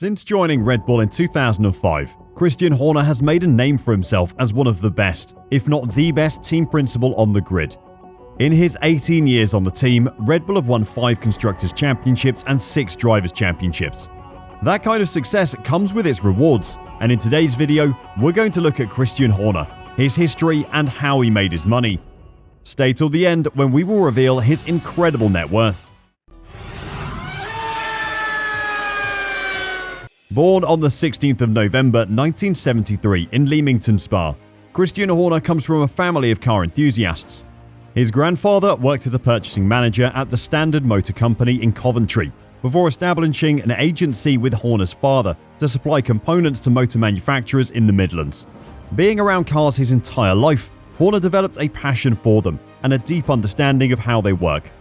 Since joining Red Bull in 2005, Christian Horner has made a name for himself as one of the best, if not the best, team principal on the grid. In his 18 years on the team, Red Bull have won 5 Constructors' Championships and 6 Drivers' Championships. That kind of success comes with its rewards, and in today's video, we're going to look at Christian Horner, his history, and how he made his money. Stay till the end when we will reveal his incredible net worth. Born on the 16th of November 1973 in Leamington, Spa, Christian Horner comes from a family of car enthusiasts. His grandfather worked as a purchasing manager at the Standard Motor Company in Coventry, before establishing an agency with Horner's father to supply components to motor manufacturers in the Midlands. Being around cars his entire life, Horner developed a passion for them and a deep understanding of how they work.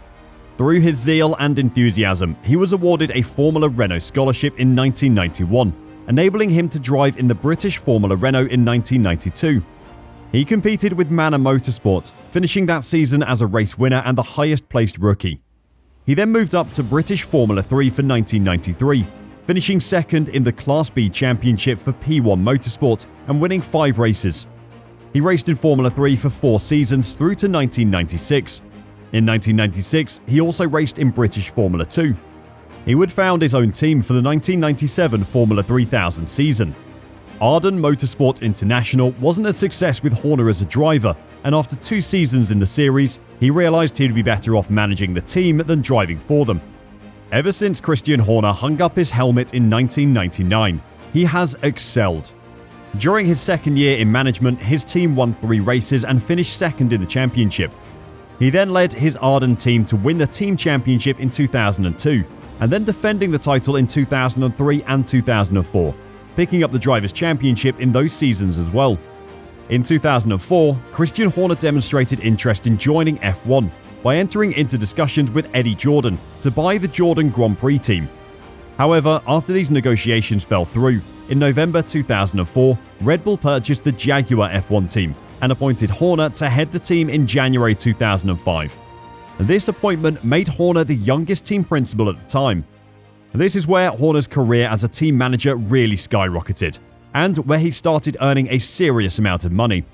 Through his zeal and enthusiasm, he was awarded a Formula Renault scholarship in 1991, enabling him to drive in the British Formula Renault in 1992. He competed with Manor Motorsport, finishing that season as a race winner and the highest placed rookie. He then moved up to British Formula 3 for 1993, finishing second in the Class B Championship for P1 Motorsport and winning 5 races. He raced in Formula 3 for 4 seasons through to 1996. In 1996, he also raced in British Formula 2. He would found his own team for the 1997 Formula 3000 season. Arden Motorsport International wasn't a success with Horner as a driver, and after 2 seasons in the series, he realised he'd be better off managing the team than driving for them. Ever since Christian Horner hung up his helmet in 1999, he has excelled. During his second year in management, his team won 3 races and finished second in the championship. He then led his Arden team to win the team championship in 2002, and then defending the title in 2003 and 2004, picking up the Drivers' Championship in those seasons as well. In 2004, Christian Horner demonstrated interest in joining F1 by entering into discussions with Eddie Jordan to buy the Jordan Grand Prix team. However, after these negotiations fell through, in November 2004, Red Bull purchased the Jaguar F1 team and appointed Horner to head the team in January 2005. This appointment made Horner the youngest team principal at the time. This is where Horner's career as a team manager really skyrocketed, and where he started earning a serious amount of money.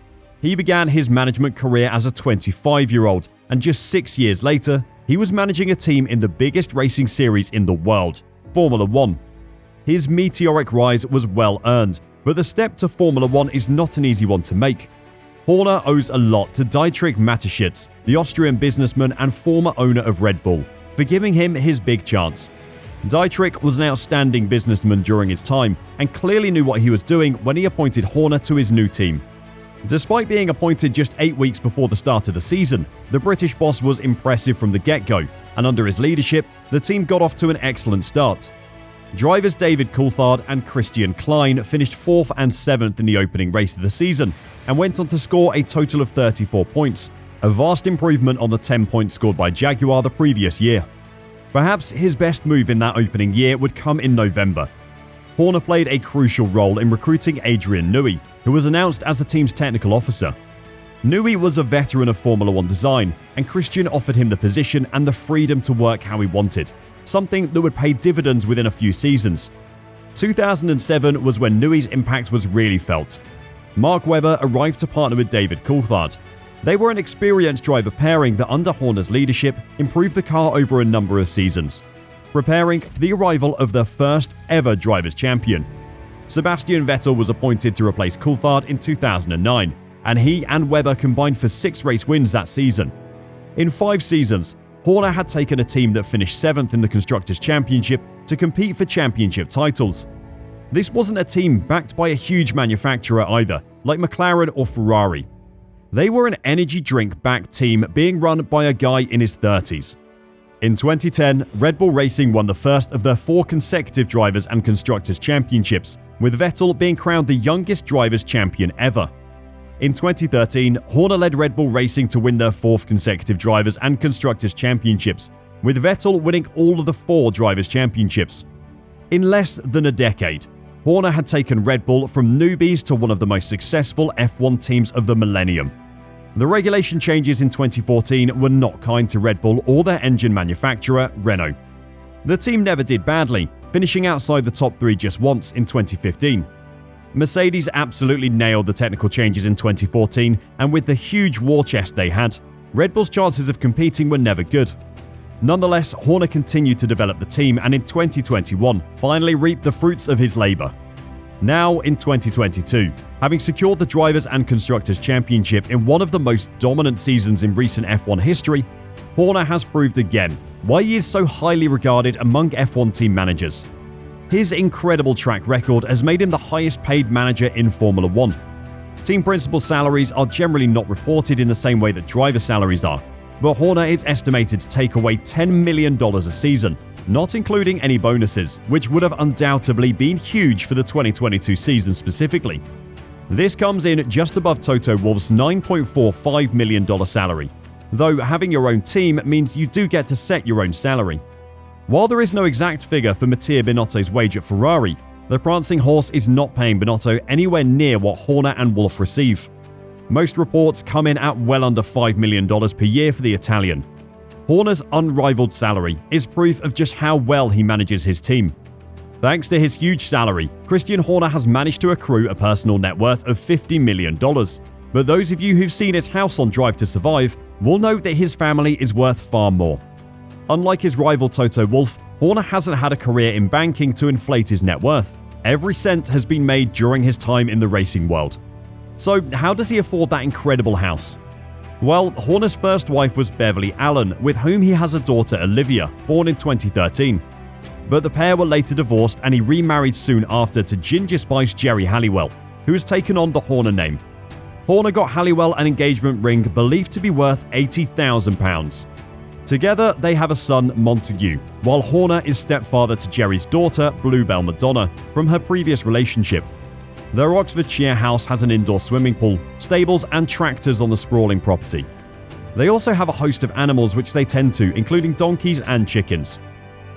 He began his management career as a 25-year-old, and just 6 years later, he was managing a team in the biggest racing series in the world, Formula 1. His meteoric rise was well earned, but the step to Formula 1 is not an easy one to make. Horner owes a lot to Dietrich Mateschitz, the Austrian businessman and former owner of Red Bull, for giving him his big chance. Dietrich was an outstanding businessman during his time and clearly knew what he was doing when he appointed Horner to his new team. Despite being appointed just 8 weeks before the start of the season, the British boss was impressive from the get-go, and under his leadership, the team got off to an excellent start. Drivers David Coulthard and Christian Klein finished 4th and 7th in the opening race of the season and went on to score a total of 34 points, a vast improvement on the 10 points scored by Jaguar the previous year. Perhaps his best move in that opening year would come in November. Horner played a crucial role in recruiting Adrian Newey, who was announced as the team's technical officer. Newey was a veteran of Formula 1 design, and Christian offered him the position and the freedom to work how he wanted, something that would pay dividends within a few seasons. 2007 was when Newey's impact was really felt. Mark Webber arrived to partner with David Coulthard. They were an experienced driver pairing that under Horner's leadership improved the car over a number of seasons, preparing for the arrival of their first ever Drivers' Champion. Sebastian Vettel was appointed to replace Coulthard in 2009, and he and Webber combined for 6 race wins that season. In 5 seasons, Horner had taken a team that finished 7th in the Constructors' Championship to compete for championship titles. This wasn't a team backed by a huge manufacturer either, like McLaren or Ferrari. They were an energy drink-backed team being run by a guy in his 30s. In 2010, Red Bull Racing won the first of their 4 consecutive Drivers' and Constructors' Championships, with Vettel being crowned the youngest Drivers' Champion ever. In 2013, Horner led Red Bull Racing to win their 4th consecutive Drivers' and Constructors' Championships, with Vettel winning all of the 4 Drivers' Championships. In less than a decade, Horner had taken Red Bull from newbies to one of the most successful F1 teams of the millennium. The regulation changes in 2014 were not kind to Red Bull or their engine manufacturer, Renault. The team never did badly, finishing outside the top 3 just once in 2015. Mercedes absolutely nailed the technical changes in 2014, and with the huge war chest they had, Red Bull's chances of competing were never good. Nonetheless, Horner continued to develop the team and in 2021 finally reaped the fruits of his labour. Now, in 2022, having secured the Drivers' and Constructors' Championship in one of the most dominant seasons in recent F1 history, Horner has proved again why he is so highly regarded among F1 team managers. His incredible track record has made him the highest paid manager in Formula 1. Team principal salaries are generally not reported in the same way that driver salaries are, but Horner is estimated to take away $10 million a season, not including any bonuses, which would have undoubtedly been huge for the 2022 season specifically. This comes in just above Toto Wolff's $9.45 million salary, though having your own team means you do get to set your own salary. While there is no exact figure for Mattia Binotto's wage at Ferrari, the prancing horse is not paying Binotto anywhere near what Horner and Wolff receive. Most reports come in at well under $5 million per year for the Italian. Horner's unrivaled salary is proof of just how well he manages his team. Thanks to his huge salary, Christian Horner has managed to accrue a personal net worth of $50 million. But those of you who've seen his house on Drive to Survive will know that his family is worth far more. Unlike his rival Toto Wolff, Horner hasn't had a career in banking to inflate his net worth. Every cent has been made during his time in the racing world. So how does he afford that incredible house? Well, Horner's first wife was Beverly Allen, with whom he has a daughter Olivia, born in 2013. But the pair were later divorced and he remarried soon after to Ginger Spice Jerry Halliwell, who has taken on the Horner name. Horner got Halliwell an engagement ring believed to be worth £80,000. Together, they have a son, Montague, while Horner is stepfather to Jerry's daughter, Bluebell Madonna, from her previous relationship. Their Oxfordshire house has an indoor swimming pool, stables, and tractors on the sprawling property. They also have a host of animals which they tend to, including donkeys and chickens.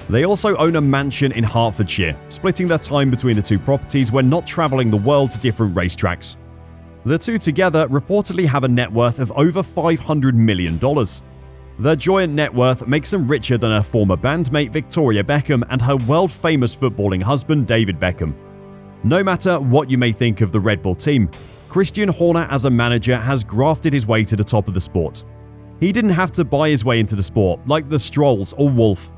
They also own a mansion in Hertfordshire, splitting their time between the two properties when not travelling the world to different racetracks. The two together reportedly have a net worth of over $500 million. Their joint net worth makes them richer than her former bandmate Victoria Beckham and her world-famous footballing husband David Beckham. No matter what you may think of the Red Bull team, Christian Horner as a manager has grafted his way to the top of the sport. He didn't have to buy his way into the sport like the Strolls or Wolff.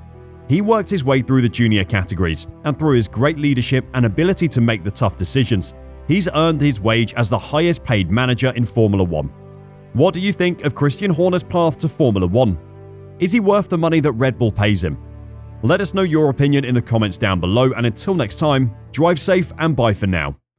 He worked his way through the junior categories, and through his great leadership and ability to make the tough decisions, he's earned his wage as the highest paid manager in Formula 1. What do you think of Christian Horner's path to Formula 1? Is he worth the money that Red Bull pays him? Let us know your opinion in the comments down below, and until next time, drive safe and bye for now.